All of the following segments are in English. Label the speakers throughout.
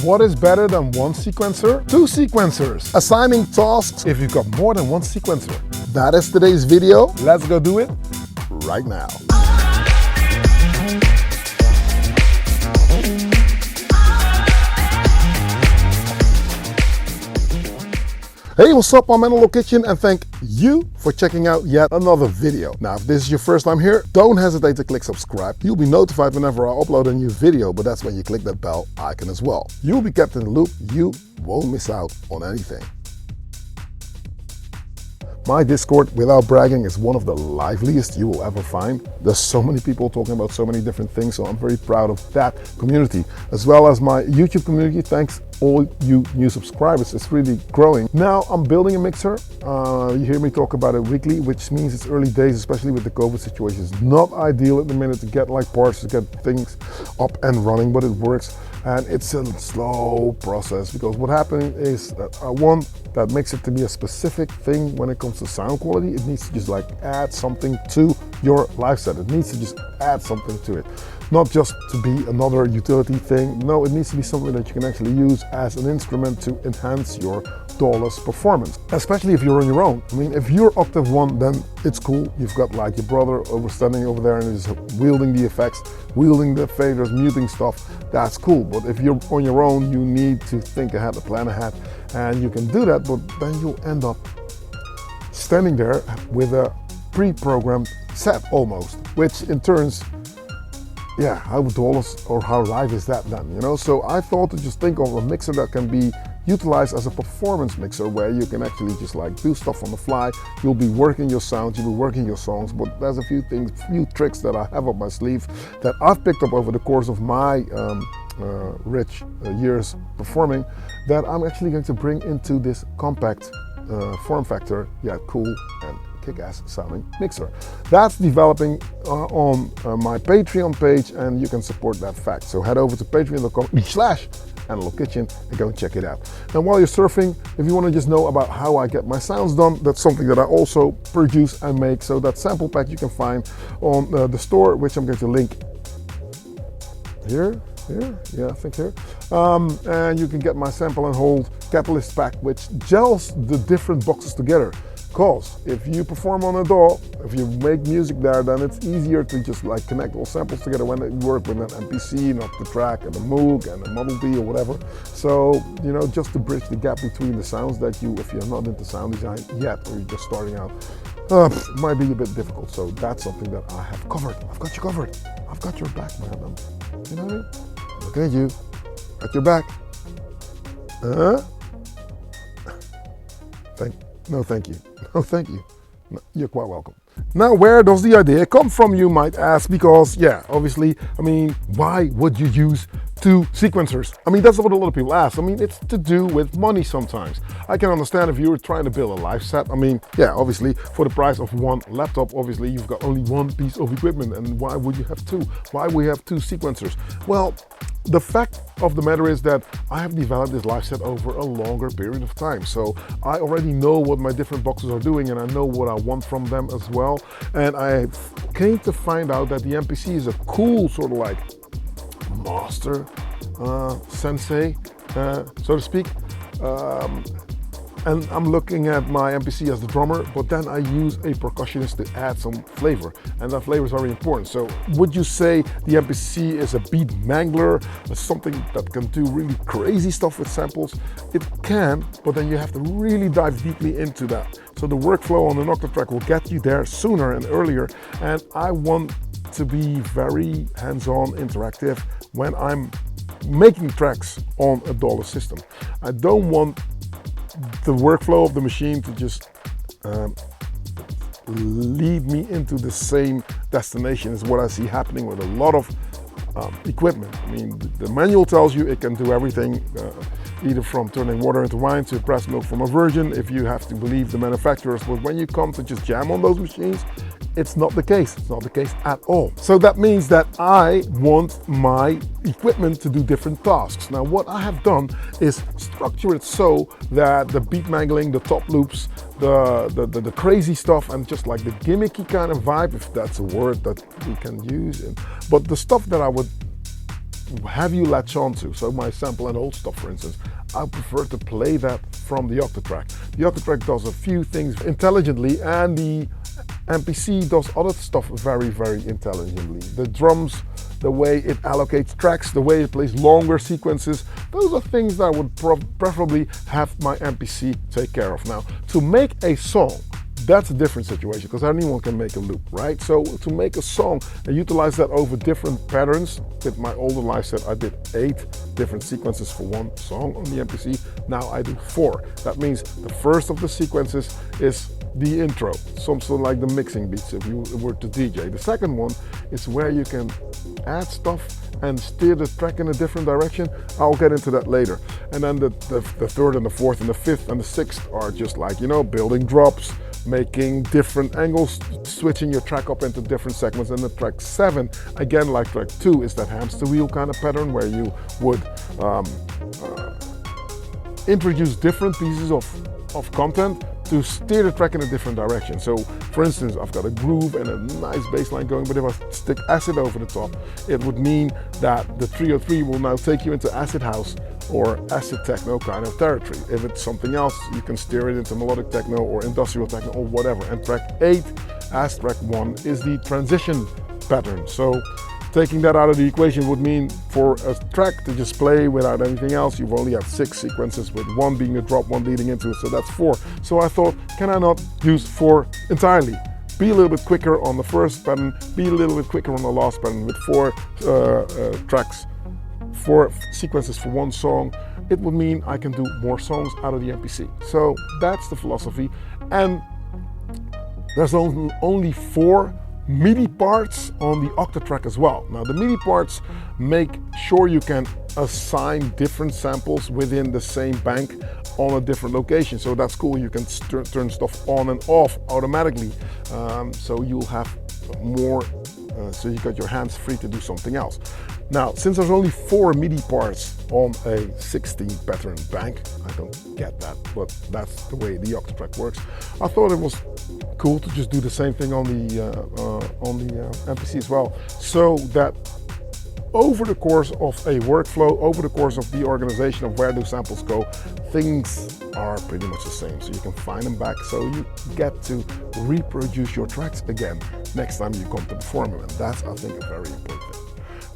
Speaker 1: What is better than one sequencer? Two sequencers. Assigning tasks if you've got more than one sequencer. That is today's video. Let's go do it right now. Hey, what's up? I'm Mental Kitchen and thank you for checking out yet another video. Now, if this is your first time here, don't hesitate to click subscribe. You'll be notified whenever I upload a new video, but that's when you click that bell icon as well. You'll be kept in the loop. You won't miss out on anything. My Discord, without bragging, is one of the liveliest you will ever find. There's so many people talking about so many different things, so I'm very proud of that community, as well as my YouTube community. Thanks all you new subscribers, it's really growing. Now I'm building a mixer. You hear me talk about it weekly, which means it's early days, especially with the COVID situation. It's not ideal at the minute to get like parts, to get things up and running, but it works. And it's a slow process because what happened is that I want that mixer to be a specific thing when it comes to sound quality. It needs to just like add something to your live set. It needs to just add something to it. Not just to be another utility thing. No, it needs to be something that you can actually use as an instrument to enhance your DAWless performance, especially if you're on your own. I mean, if you're octave one, then it's cool. You've got like your brother standing over there and is wielding the effects, wielding the faders, muting stuff. That's cool. But if you're on your own, you need to think ahead, plan ahead, and you can do that. But then you'll end up standing there with a pre-programmed set almost, which in turns, yeah, how DAWless or how live is that then, you know? So I thought to just think of a mixer that can be utilized as a performance mixer where you can actually just like do stuff on the fly. You'll be working your sounds, you'll be working your songs, but there's a few things, few tricks that I have up my sleeve that I've picked up over the course of my rich years performing that I'm actually going to bring into this compact form factor, yeah, cool and kick-ass sounding mixer. That's developing on my Patreon page, and you can support that fact. So head over to patreon.com/MentalKitchen and go and check it out. And while you're surfing, if you want to just know about how I get my sounds done, that's something that I also produce and make. So that sample pack you can find on the store, which I'm going to link here, yeah, I think here. And you can get my sample and hold catalyst pack, which gels the different boxes together. Because if you perform on a DAW, if you make music there, then it's easier to just like connect all samples together when they work with an MPC, not the track and the Moog and the Model D or whatever. So, you know, just to bridge the gap between the sounds that you, if you're not into sound design yet, or you're just starting out, might be a bit difficult. So that's something that I have covered. I've got you covered. I've got your back, man. You know what I mean? Looking at you, got your back. No, thank you. No, thank you. No, you're quite welcome. Now, where does the idea come from, you might ask? Because, yeah, obviously, I mean, why would you use two sequencers? I mean, that's what a lot of people ask. I mean, it's to do with money sometimes. I can understand if you were trying to build a live set. I mean, yeah, obviously, for the price of one laptop, obviously, you've got only one piece of equipment. And why would you have two? Why would we have two sequencers? Well, the fact of the matter is that I have developed this live set over a longer period of time. So I already know what my different boxes are doing and I know what I want from them as well. And I came to find out that the MPC is a cool sort of like master sensei, so to speak. And I'm looking at my MPC as the drummer, but then I use a percussionist to add some flavor, and that flavor is very important. So would you say the MPC is a beat mangler, something that can do really crazy stuff with samples? It can, but then you have to really dive deeply into that. So the workflow on an octave track will get you there sooner and earlier, and I want to be very hands-on, interactive when I'm making tracks on a DAWless system. I don't want the workflow of the machine to just lead me into the same destination as what I see happening with a lot of equipment. I mean, the manual tells you it can do everything, either from turning water into wine to press milk from a virgin, if you have to believe the manufacturers. But when you come to just jam on those machines, it's not the case. It's not the case at all. So that means that I want my equipment to do different tasks. Now, what I have done is structure it so that the beat mangling, the top loops, the crazy stuff, and just like the gimmicky kind of vibe, if that's a word that we can use, but the stuff that I would have you latch onto. So my sample and hold stuff, for instance, I prefer to play that from the Octatrack. The Octatrack does a few things intelligently, and the MPC does other stuff very, very intelligently. The drums, the way it allocates tracks, the way it plays longer sequences, those are things that I would preferably have my MPC take care of. Now, to make a song, that's a different situation, because anyone can make a loop, right? So to make a song and utilize that over different patterns, with my older live set I did 8 different sequences for one song on the MPC. Now I do 4. That means the first of the sequences is the intro, something like the mixing beats if you were to DJ. The second one is where you can add stuff and steer the track in a different direction. I'll get into that later. And then the third and the fourth and the fifth and the sixth are just like, you know, building drops, making different angles, switching your track up into different segments. And the track 7, again like track 2, is that hamster wheel kind of pattern where you would introduce different pieces of content to steer the track in a different direction. So for instance, I've got a groove and a nice bass line going, but if I stick acid over the top, it would mean that the 303 will now take you into acid house or acid techno kind of territory. If it's something else, you can steer it into melodic techno or industrial techno or whatever. And track 8, as track 1, is the transition pattern. So taking that out of the equation would mean for a track to just play without anything else, you've only have 6 sequences, with 1 being the drop, 1 leading into it, so that's 4. So I thought, can I not use 4 entirely? Be a little bit quicker on the first pattern, be a little bit quicker on the last pattern. With 4 tracks, 4 sequences for one song, it would mean I can do more songs out of the MPC. So that's the philosophy. And there's only 4 MIDI parts on the Octatrack as well. Now the MIDI parts make sure you can assign different samples within the same bank on a different location. So that's cool, you can turn stuff on and off automatically. So you'll have more, so you got your hands free to do something else. Now, since there's only 4 MIDI parts on a 16 pattern bank, I don't get that, but that's the way the Octatrack works. I thought it was cool to just do the same thing on the MPC as well, so that over the course of a workflow, over the course of the organization of where do samples go, things are pretty much the same. So you can find them back, so you get to reproduce your tracks again next time you come to perform them. And that's, I think, a very important thing.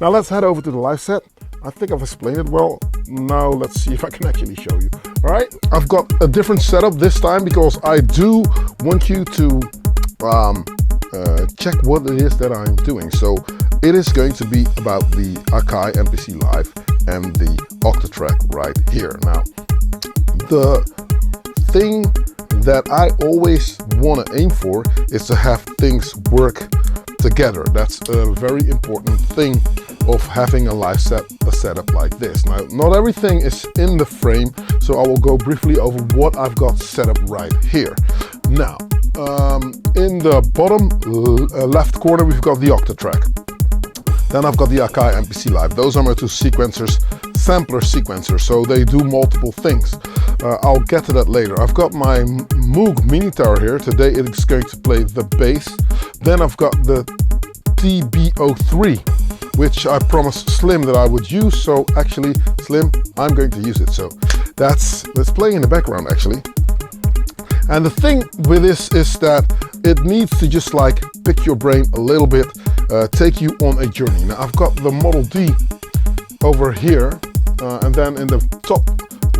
Speaker 1: Now let's head over to the live set. I think I've explained it well. Now let's see if I can actually show you. All right, I've got a different setup this time because I do want you to check what it is that I'm doing. So it is going to be about the Akai MPC Live and the Octatrack right here. Now, the thing that I always want to aim for is to have things work together. That's a very important thing of having a live set, a setup like this. Now, not everything is in the frame, so I will go briefly over what I've got set up right here. Now, in the bottom left corner, we've got the Octatrack. Then I've got the Akai MPC Live. Those are my 2 sequencers, sampler sequencers, so they do multiple things. I'll get to that later. I've got my Moog Mini Tower here. Today it is going to play the bass. Then I've got the TB03, which I promised Slim that I would use. So actually, Slim, I'm going to use it. So that's playing in the background actually. And the thing with this is that it needs to just like pick your brain a little bit, take you on a journey. Now I've got the Model D over here, and then in the top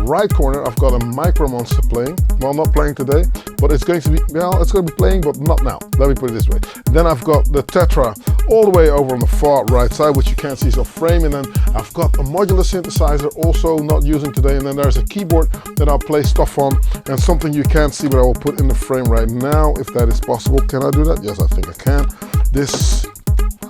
Speaker 1: right corner I've got a MicroMonsta playing. Well, not playing today, but it's going to be, well, it's going to be playing, but not now. Let me put it this way. And then I've got the Tetra all the way over on the far right side, which you can't see is off frame. And then I've got a modular synthesizer also not using today. And then there's a keyboard that I'll play stuff on, and something you can't see, but I will put in the frame right now, if that is possible. Can I do that? Yes, I think I can. This,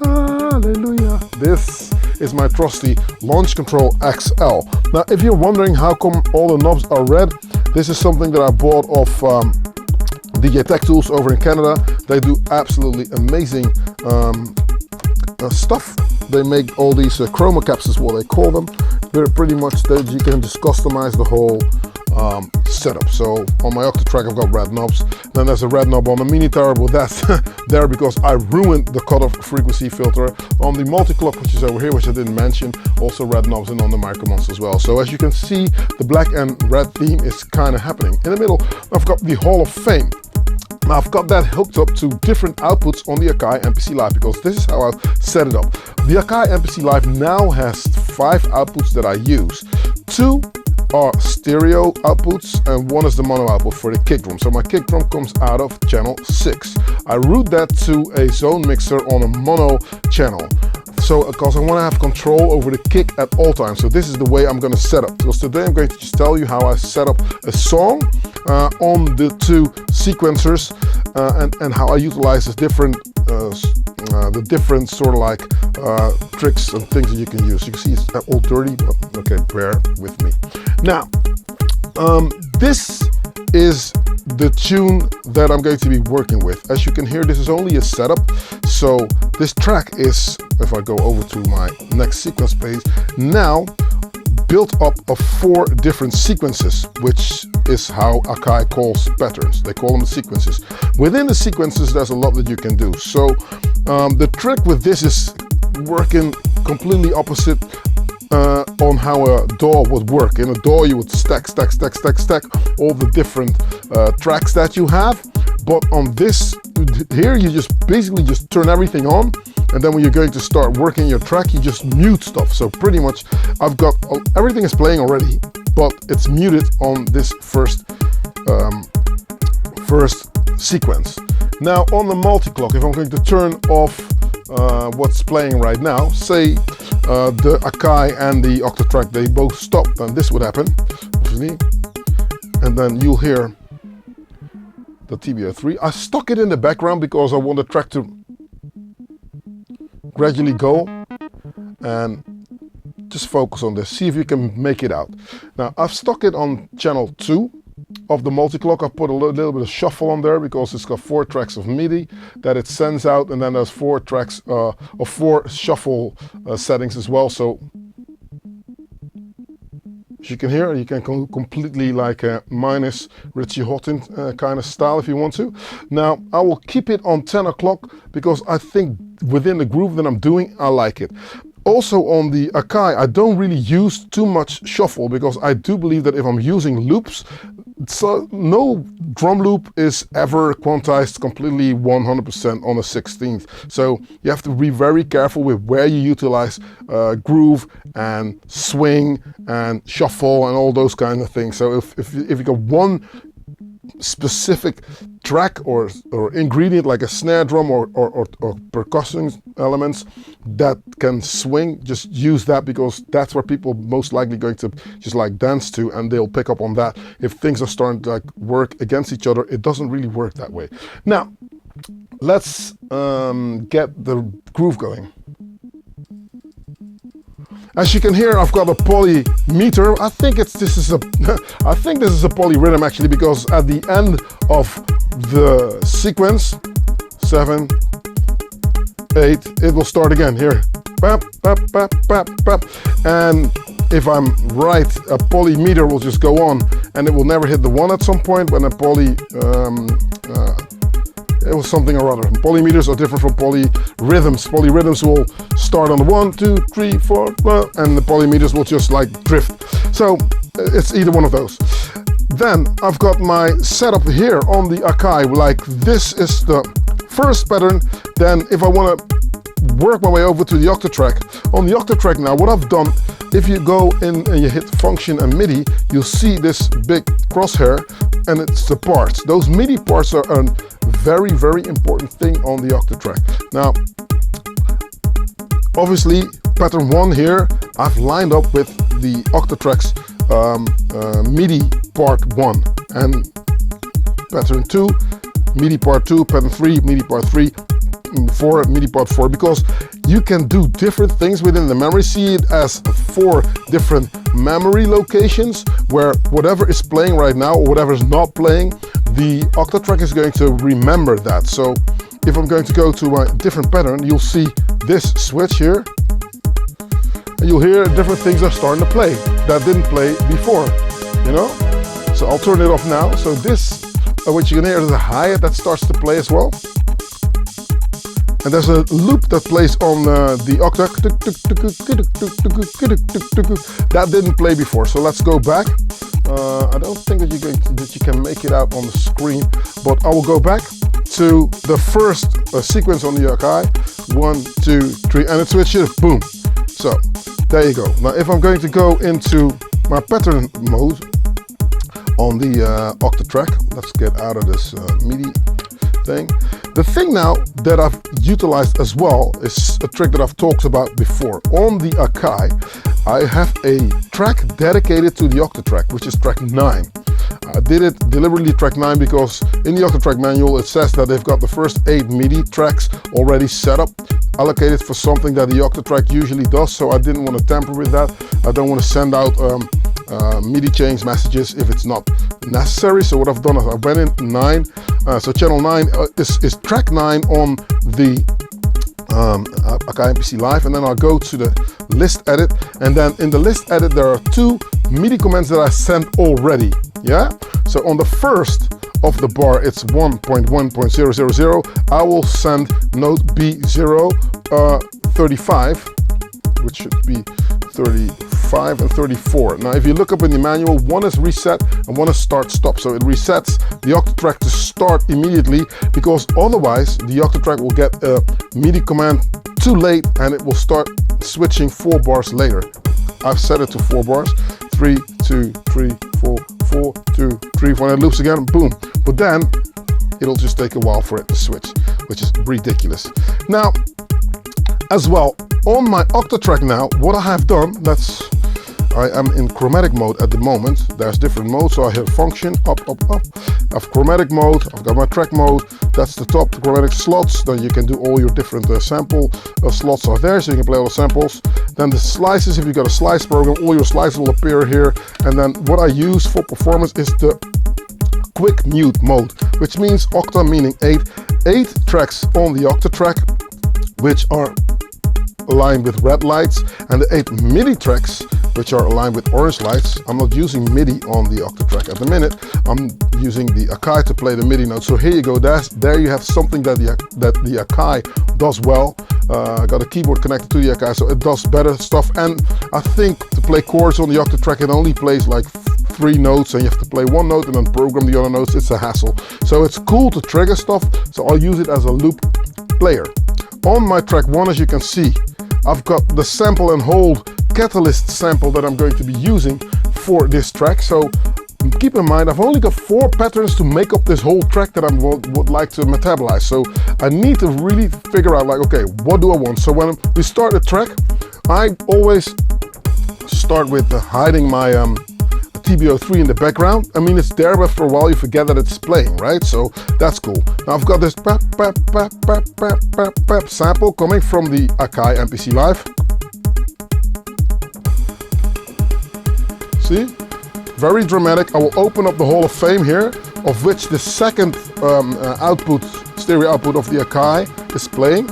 Speaker 1: hallelujah. This is my trusty Launch Control XL. Now, if you're wondering how come all the knobs are red, this is something that I bought off DJ Tech Tools over in Canada. They do absolutely amazing stuff. They make all these chroma caps is what they call them. They're pretty much that you can just customize the whole setup. So on my Octatrack I've got red knobs, then there's a red knob on the mini tower, but that's there because I ruined the cutoff frequency filter. On the multi-clock, which is over here, which I didn't mention, also red knobs, and on the MicroMonsta as well. So as you can see, the black and red theme is kind of happening. In the middle I've got the Hall of Fame. Now I've got that hooked up to different outputs on the Akai MPC Live, because this is how I've set it up. The Akai MPC Live now has 5 outputs that I use. 2 are stereo outputs and 1 is the mono output for the kick drum. So my kick drum comes out of channel 6. I route that to a zone mixer on a mono channel. So because I want to have control over the kick at all times. So this is the way I'm going to set up. Because today I'm going to just tell you how I set up a song on the 2 sequencers and how I utilize the different sort of like tricks and things that you can use. You can see it's all dirty, but okay, bear with me. Now, this is the tune that I'm going to be working with. As you can hear, this is only a setup. So this track is, if I go over to my next sequence page, now built up of 4 different sequences, which is how Akai calls patterns. They call them sequences. Within the sequences, there's a lot that you can do. So the trick with this is working completely opposite on how a DAW would work. In a DAW, you would stack all the different tracks that you have. But on this here, you just basically just turn everything on, and then when you're going to start working your track, you just mute stuff. So pretty much I've got everything is playing already, but it's muted on this first sequence. Now on the multi-clock, if I'm going to turn off what's playing right now, say the Akai and the Octatrack, they both stop, then this would happen, obviously, and then you'll hear the TB03. I stuck it in the background because I want the track to gradually go, and just focus on this, see if you can make it out. Now I've stuck it on channel 2 of the multi-clock. I put a little bit of shuffle on there because it's got 4 tracks of MIDI that it sends out, and then there's 4 tracks of 4 shuffle settings as well. So as you can hear, you can completely like a minus Richie Houghton kind of style if you want to. Now I will keep it on 10 o'clock because I think within the groove that I'm doing, I like it. Also on the Akai, I don't really use too much shuffle because I do believe that if I'm using loops, so no drum loop is ever quantized completely 100% on a 16th. So you have to be very careful with where you utilize groove and swing and shuffle and all those kind of things. So if you got one specific track or ingredient like a snare drum or percussion elements that can swing, just use that, because that's where people most likely going to just like dance to, and they'll pick up on that. If things are starting to like work against each other, it doesn't really work that way. Now let's get the groove going. As you can hear, I've got a poly meter. I think this is a poly rhythm actually, because at the end of the sequence 7, 8, it will start again here. Bap, bap, bap, bap, bap. And if I'm right, a poly meter will just go on, and it will never hit the 1 at some point when a poly it was something or other. Polymeters are different from polyrhythms. Polyrhythms will start on the 1, 2, 3, 4, and the polymeters will just like drift. So it's either one of those. Then I've got my setup here on the Akai. Like this is the first pattern. Then if I want to work my way over to the Octatrack, on the Octatrack now, what I've done, if you go in and you hit function and MIDI, you'll see this big crosshair, and it's the parts. Those MIDI parts are a very, very important thing on the Octatrack. Now, obviously, pattern 1 here, I've lined up with the Octatrack's MIDI part 1, and pattern 2, MIDI part 2, pattern 3, MIDI part 3, 4, MIDI part 4, because you can do different things within the memory. See it as 4 different memory locations where whatever is playing right now or whatever is not playing, the Octatrack is going to remember that. So if I'm going to go to a different pattern, you'll see this switch here, and you'll hear different things are starting to play that didn't play before, you know? So I'll turn it off now. So this, what you can hear is a hi-hat that starts to play as well. And there's a loop that plays on the octave. That didn't play before, so let's go back. I don't think that you can make it out on the screen, but I will go back to the first sequence on the Akai. 1, 2, 3, and it switches, boom. So there you go. Now if I'm going to go into my pattern mode on the octave track, let's get out of this MIDI thing. The thing now that I've utilized as well is a trick that I've talked about before. On the Akai, I have a track dedicated to the octave track, which is track 9. I did it deliberately track 9 because in the octave track manual it says that they've got the first 8 MIDI tracks already set up, allocated for something that the octave track usually does, so I didn't want to tamper with that. I don't want to send out MIDI change messages if it's not necessary. So what I've done is I went in 9, so channel 9 is track 9 on the Akai MPC Live, and then I'll go to the list edit, and then in the list edit there are 2 MIDI commands that I sent already. Yeah, so on the first of the bar it's 1.1.000. I will send note B0 35, which should be 35 and 34. Now if you look up in the manual, one is reset and one is start stop, so it resets the octave track to start immediately, because otherwise the octave track will get a MIDI command too late and it will start switching 4 bars later. I've set it to 4 bars, 3, 2, 3, 4, 4, 2, 3, 4, and it loops again, boom. But then it'll just take a while for it to switch, which is ridiculous. Now, as well, on my octave track now, what I have done, I am in chromatic mode at the moment. There's different modes, so I hit function, up, up, up. I have chromatic mode, I've got my track mode, that's the top, the chromatic slots. Then you can do all your different sample slots are there, so you can play all the samples. Then the slices, if you've got a slice program, all your slices will appear here. And then what I use for performance is the quick mute mode, which means octa meaning 8 tracks on the octave track, which are aligned with red lights, and the 8 MIDI tracks which are aligned with orange lights. I'm not using MIDI on the octave track at the minute. I'm using the Akai to play the MIDI notes. So here you go. There you have something that the Akai does well. I got a keyboard connected to the Akai, so it does better stuff. And I think to play chords on the octave track, it only plays like 3 notes, and you have to play 1 note and then program the other notes. It's a hassle. So it's cool to trigger stuff. So I'll use it as a loop player. On my track 1, as you can see, I've got the sample and hold catalyst sample that I'm going to be using for this track. So keep in mind, I've only got 4 patterns to make up this whole track that I would like to metabolize. So I need to really figure out, like, okay, what do I want? So when we start a track, I always start with hiding my TB03 in the background. I mean, it's there, but after a while you forget that it's playing, right? So that's cool. Now I've got this sample coming from the Akai MPC Live. See? Very dramatic. I will open up the Hall of Fame here, of which the second stereo output of the Akai is playing.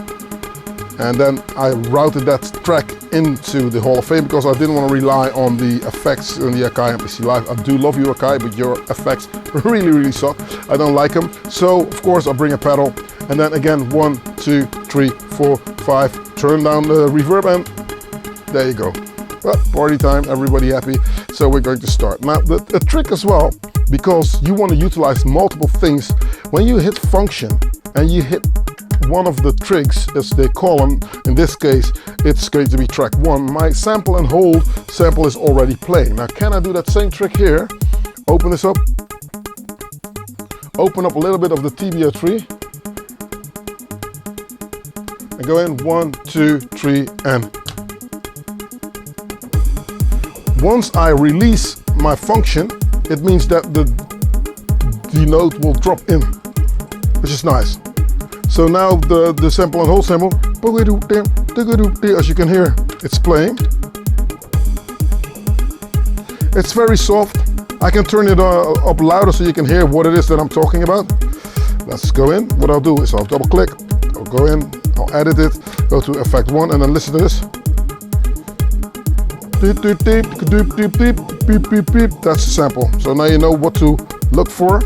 Speaker 1: And then I routed that track into the Hall of Fame because I didn't want to rely on the effects in the Akai MPC Live. I do love you, Akai, but your effects really suck. I don't like them. So of course I'll bring a pedal, and then again 1, 2, 3, 4, 5. Turn down the reverb, and there you go. Well, party time, everybody happy. So we're going to start. Now the trick as well, because you want to utilize multiple things, when you hit function and you hit one of the trigs, as they call them, in this case it's going to be track 1, my sample and hold sample is already playing. Now can I do that same trick here? Open this up, open up a little bit of the TB03 and go in 1, 2, 3, and once I release my function, it means that the note will drop in, which is nice. So now the sample and hold sample, as you can hear, it's playing. It's very soft. I can turn it up louder so you can hear what it is that I'm talking about. Let's go in. What I'll do is I'll double click, I'll go in, I'll edit it, go to effect 1, and then listen to this. beep, beep, beep. That's the sample. So now you know what to look for.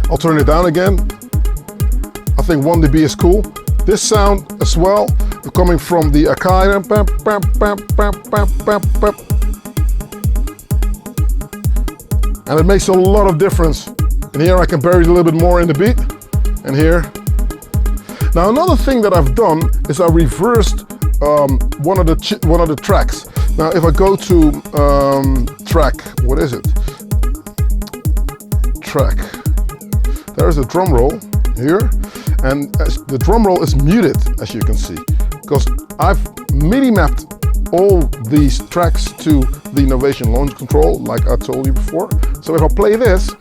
Speaker 1: I'll turn it down again. I think 1 dB is cool. This sound as well, coming from the Akai. And it makes a lot of difference. And here I can bury it a little bit more in the beat. And here. Now another thing that I've done is I reversed one of the tracks. Now if I go to track, what is it? Track. There's a drum roll here, and the drum roll is muted, as you can see, because I've MIDI mapped all these tracks to the Novation launch control, like I told you before. So if I play this,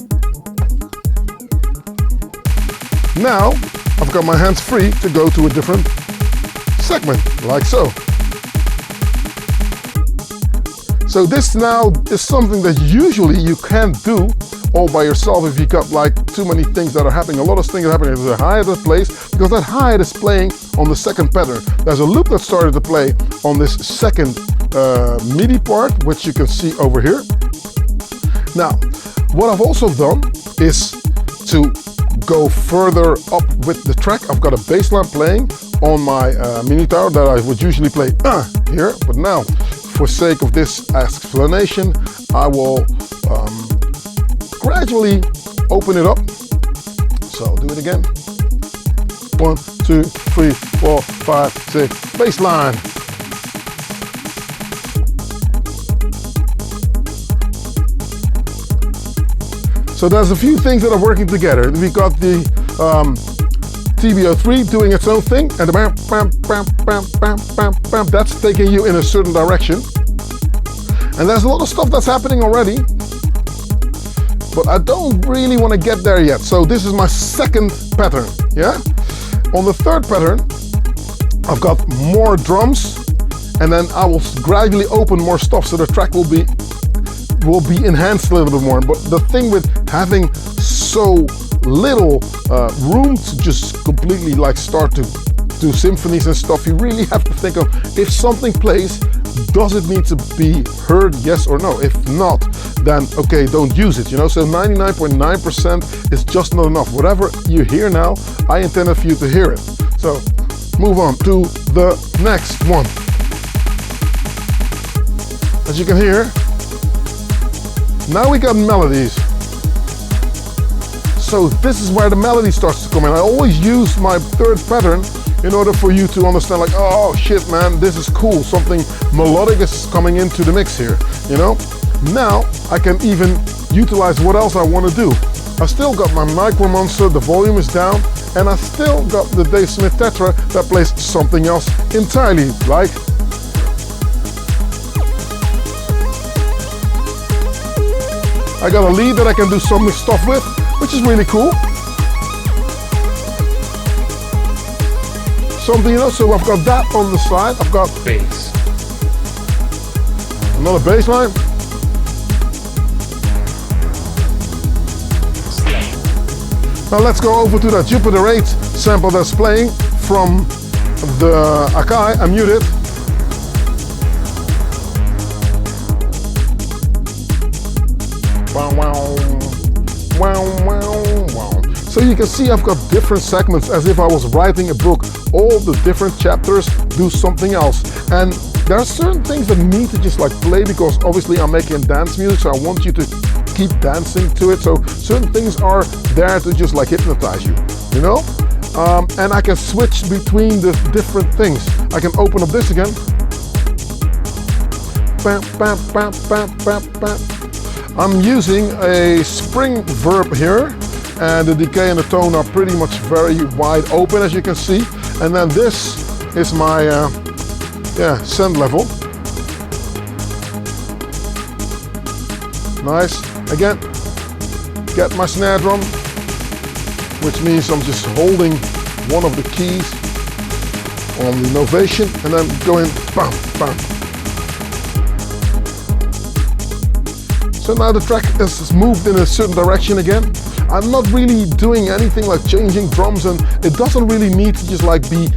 Speaker 1: now I've got my hands free to go to a different segment, like so. So this now is something that usually you can't do all by yourself if you got like too many things that are happening. A lot of things are happening. There's a hi-hat that plays, because that hi-hat is playing on the second pattern. There's a loop that started to play on this second MIDI part, which you can see over here. Now, what I've also done is to go further up with the track. I've got a bass line playing on my mini tower that I would usually play here, but now, for sake of this explanation, I will gradually open it up. So I'll do it again. 1, 2, 3, 4, 5, 6, bass line. So there's a few things that are working together. We got the TB03 doing its own thing, and the bam, bam, bam, bam, bam, bam, bam, that's taking you in a certain direction. And there's a lot of stuff that's happening already, but I don't really want to get there yet. So this is my second pattern, yeah? On the third pattern, I've got more drums, and then I will gradually open more stuff so the track will be enhanced a little bit more. But the thing with having so little room to just completely like start to do symphonies and stuff, you really have to think of, if something plays, does it need to be heard, yes or no? If not, then okay, don't use it, you know? So 99.9% is just not enough. Whatever you hear now, I intended for you to hear it. So move on to the next one. As you can hear, now we got melodies. So this is where the melody starts to come in. I always use my third pattern in order for you to understand, like, oh shit man, this is cool. Something melodic is coming into the mix here, you know? Now I can even utilize what else I want to do. I still got my MicroMonsta, the volume is down, and I still got the Dave Smith Tetra that plays something else entirely, like I got a lead that I can do some stuff with, which is really cool. Something, you know, so I've got that on the side. I've got bass. Another bass line. Now let's go over to that Jupiter 8 sample that's playing from the Akai. I mute it. Wow, wow, wow, wow, wow. So you can see I've got different segments, as if I was writing a book. All the different chapters do something else. And there are certain things that need to just like play, because obviously I'm making dance music, so I want you to keep dancing to it. So certain things are there to just like hypnotize you, you know? And I can switch between the different things. I can open up this again. Bam, bam, bam, bam, bam, bam. I'm using a spring verb here, and the decay and the tone are pretty much very wide open, as you can see. And then this is my send level. Nice. Again, get my snare drum, which means I'm just holding one of the keys on the Novation and then going bam, bam. So now the track is moved in a certain direction again. I'm not really doing anything like changing drums, and it doesn't really need to just like be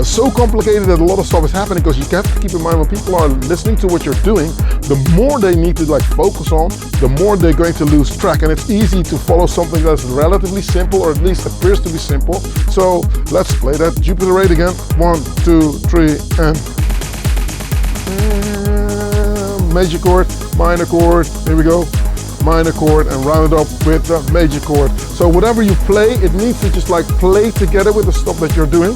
Speaker 1: so complicated that a lot of stuff is happening, because you have to keep in mind when people are listening to what you're doing, the more they need to like focus on, the more they're going to lose track. And it's easy to follow something that's relatively simple, or at least appears to be simple. So let's play that Jupiter 8 again. 1, 2, 3, and major chord, minor chord. Here we go. Minor chord, and round it up with the major chord. So whatever you play, it needs to just like play together with the stuff that you're doing.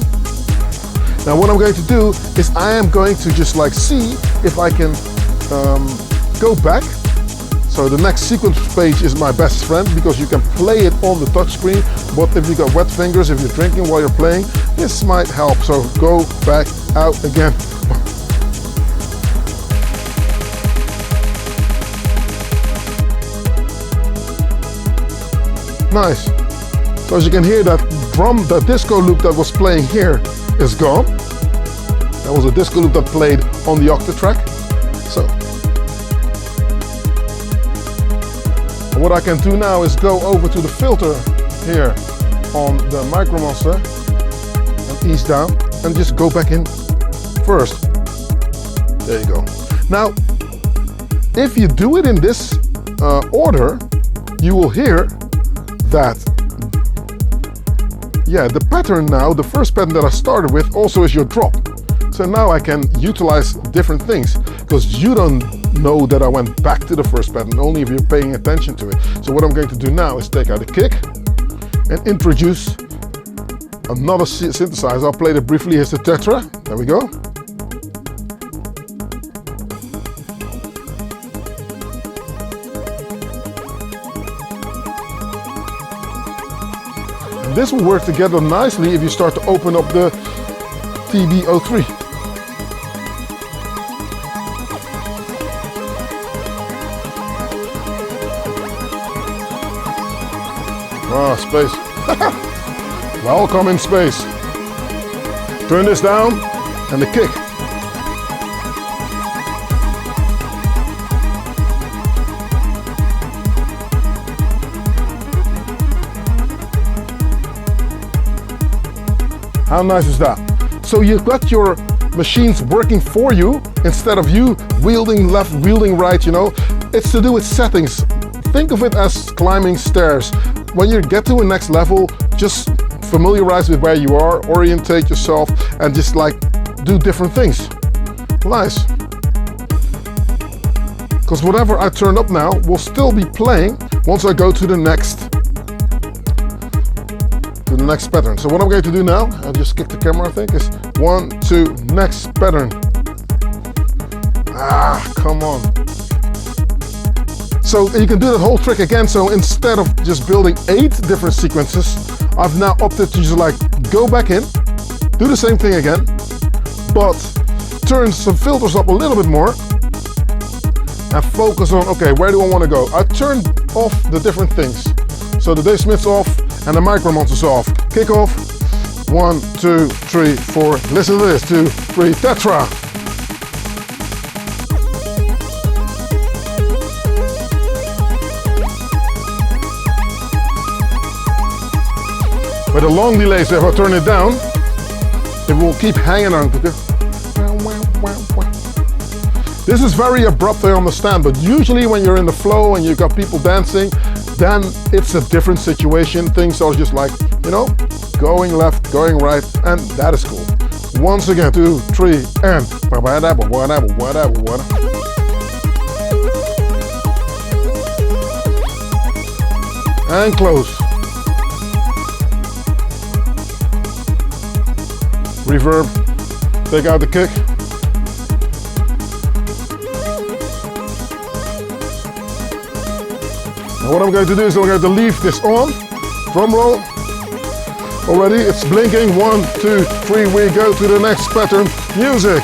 Speaker 1: Now what I'm going to do is I am going to just like see if I can go back. So the next sequence page is my best friend, because you can play it on the touch screen, but if you got wet fingers, if you're drinking while you're playing, this might help. So go back out again. Nice. So as you can hear, that drum, that disco loop that was playing here is gone. That was a disco loop that played on the octave track. So what I can do now is go over to the filter here on the MicroMonsta and ease down and just go back in first. There you go. Now, if you do it in this order, you will hear that, yeah, the pattern now, the first pattern that I started with also is your drop. So now I can utilize different things, because you don't know that I went back to the first pattern, only if you're paying attention to it. So what I'm going to do now is take out a kick and introduce another synthesizer. I'll play it briefly. Here's the Tetra. There we go. This will work together nicely if you start to open up the TB03. Ah, space. Welcome in space. Turn this down and the kick. How nice is that? So you've got your machines working for you instead of you wielding left, wielding right, you know. It's to do with settings. Think of it as climbing stairs. When you get to a next level, just familiarize with where you are, orientate yourself, and just like do different things. Nice. Because whatever I turn up now will still be playing once I go to the next pattern. So what I'm going to do now, I'll just kick the camera, I think, is 1, 2, next pattern. Ah, come on. So you can do that whole trick again. So instead of just building 8 different sequences, I've now opted to just like go back in, do the same thing again, but turn some filters up a little bit more and focus on, okay, where do I want to go? I turned off the different things. So the Dave Smith's off and the MicroMonsta's off. Kick off. 1, 2, 3, 4. Listen to this. 2, 3. Tetra. With a long delay, so if I turn it down, it will keep hanging on. This is very abrupt, I understand, but usually when you're in the flow and you've got people dancing, then it's a different situation. Things are just like, you know, going left, going right, and that is cool. Once again, 2, 3, and close. Reverb, take out the kick. Now what I'm going to do is I'm going to leave this on. Drum roll. Already, it's blinking. 1, 2, 3, we go to the next pattern. Music.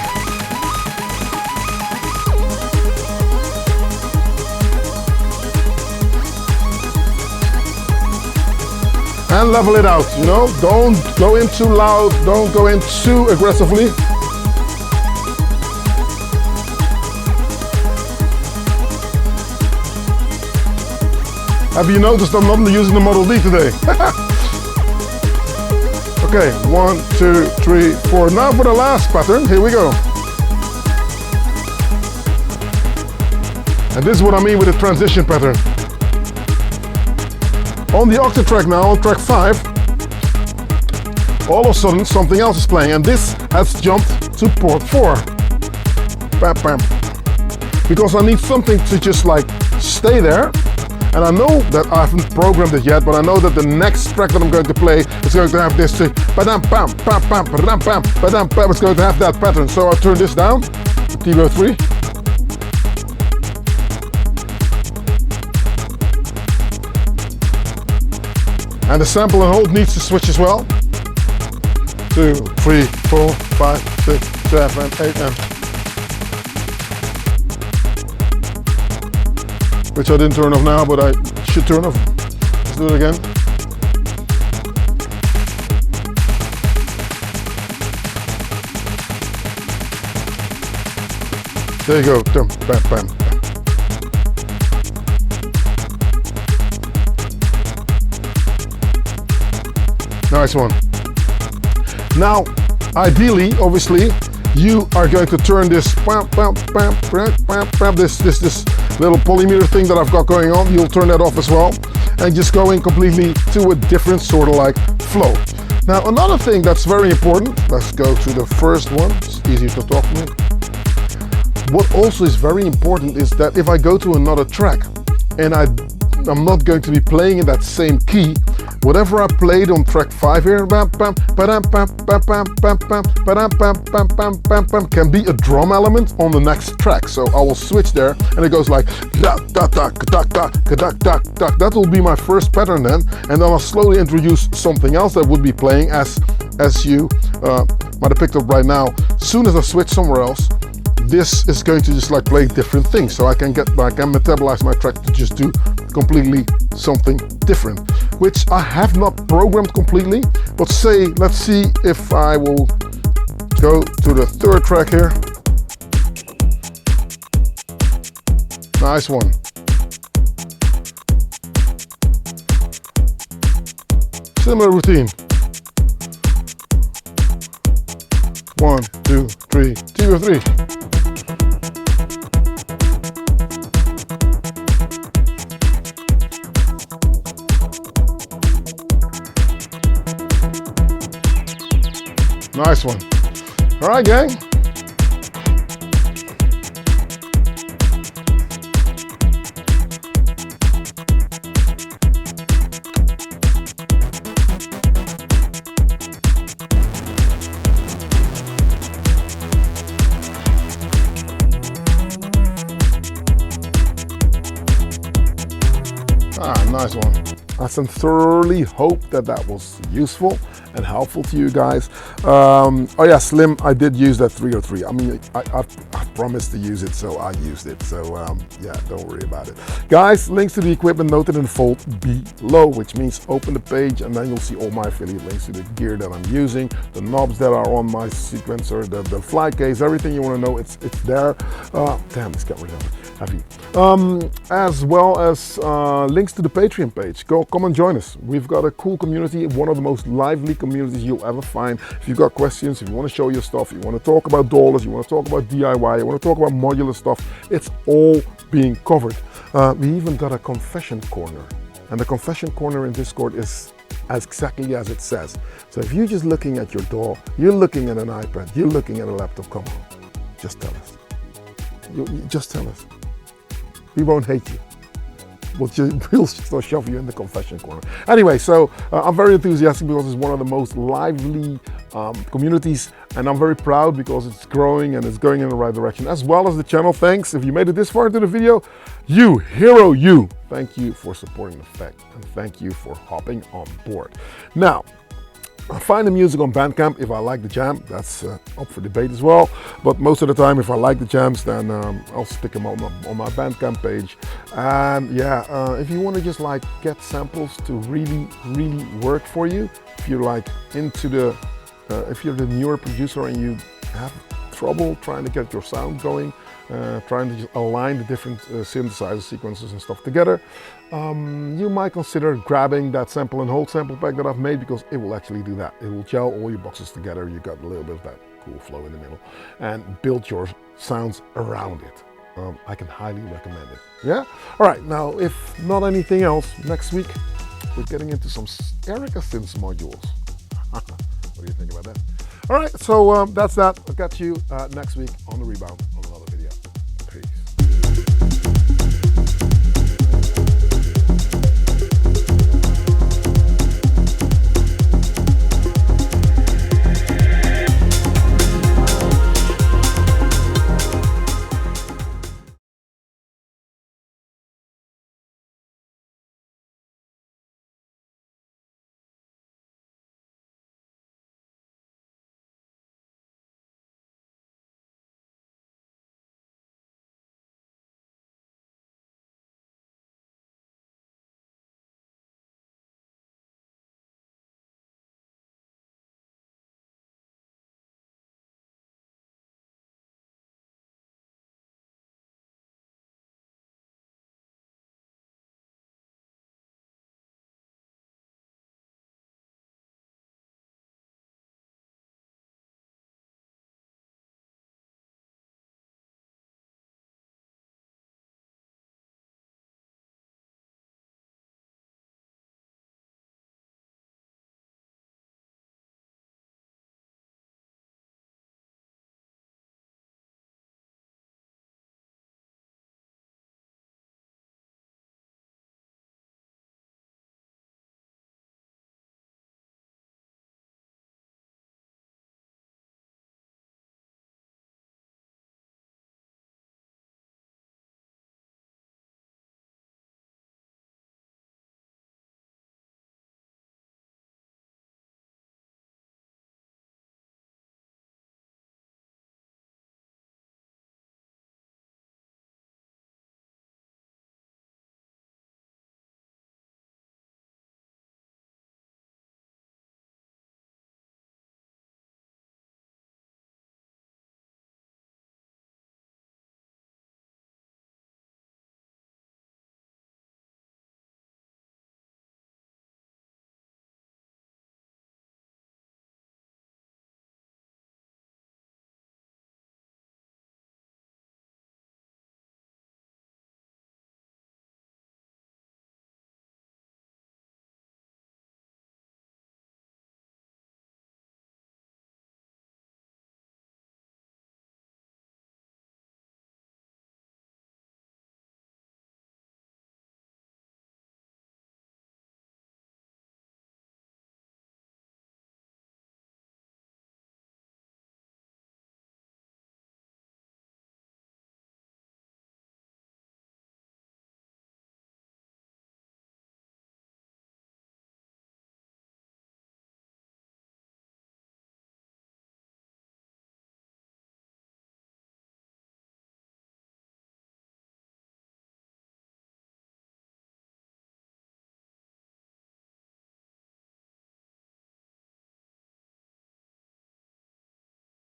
Speaker 1: And level it out, you know, don't go in too loud, don't go in too aggressively. Have you noticed I'm not using the Model D today? Okay, 1, 2, 3, 4. Now for the last pattern, here we go. And this is what I mean with the transition pattern. On the octave track now, on track 5, all of a sudden something else is playing, and this has jumped to port 4. Bam, bam. Because I need something to just like stay there. And I know that I haven't programmed it yet, but I know that the next track that I'm going to play is going to have this thing. Ba-dam, bam, bam, bam, ba-dam, bam, ba-dam, bam. It's going to have that pattern. So I'll turn this down, TBO3. And the sample and hold needs to switch as well. 2, 3, 4, 5, 6, 7, 8, and which I didn't turn off now, but I should turn off. Let's do it again. There you go. Bam, bam, bam. Nice one. Now, ideally, obviously, you are going to turn this this little polymeter thing that I've got going on, you'll turn that off as well, and just go in completely to a different sort of like flow. Now, another thing that's very important, let's go to the first one, it's easier to talk to me. What also is very important is that if I go to another track and I'm not going to be playing in that same key, whatever I played on track 5 here, bam, bam, bam, bam, bam, bam, bam, bam, bam, bam, bam, bam, bam, bam, can be a drum element on the next track. So I will switch there, and it goes like da da da da da da da da. That will be my first pattern then, and then I'll slowly introduce something else that would be playing as you might have picked up right now. As soon as I switch somewhere else, this is going to just like play different things, so I can metabolize my track to just do completely something different, which I have not programmed completely. But let's see if I will go to the third track here. Nice one. Similar routine. 1, 2, 3, 2 or 3. Nice one. All right, gang. Nice one. I sincerely hope that was useful and helpful to you guys. Oh yeah, Slim, I did use that 303. I mean, I promised to use it, so I used it. So yeah, don't worry about it. Guys, links to the equipment noted in the fold below, which means open the page and then you'll see all my affiliate links to the gear that I'm using, the knobs that are on my sequencer, the fly case, everything you want to know, it's there. Damn, it's got rid of it. Heavy. As well as links to the Patreon page. Come and join us. We've got a cool community, one of the most lively communities you'll ever find. If you've got questions, if you want to show your stuff, you want to talk about dollars, you want to talk about DIY, you want to talk about modular stuff, it's all being covered. We even got a confession corner, and the confession corner in Discord is exactly as it says. So if you're just looking at your DAW, you're looking at an iPad, you're looking at a laptop, come on, just tell us. You just tell us. We won't hate you. We'll just shove you in the confession corner. Anyway, so I'm very enthusiastic because it's one of the most lively communities, and I'm very proud because it's growing and it's going in the right direction, as well as the channel. Thanks. If you made it this far into the video, you, hero you, thank you for supporting the fact, and thank you for hopping on board. Now, I find the music on Bandcamp. If I like the jam, that's up for debate as well. But most of the time, if I like the jams, then I'll stick them on my Bandcamp page. And yeah, if you want to just like get samples to really work for you, if you're like into the, if you're the newer producer and you have trouble trying to get your sound going, trying to just align the different synthesizer sequences and stuff together, you might consider grabbing that sample and hold sample pack that I've made, because it will actually do that. It will gel all your boxes together. You got a little bit of that cool flow in the middle, and build your sounds around it. I can highly recommend it. Yeah? All right, now if not anything else, next week we're getting into some Erica synths modules. What do you think about that? All right, so that's that. I'll catch you next week on The Rebound.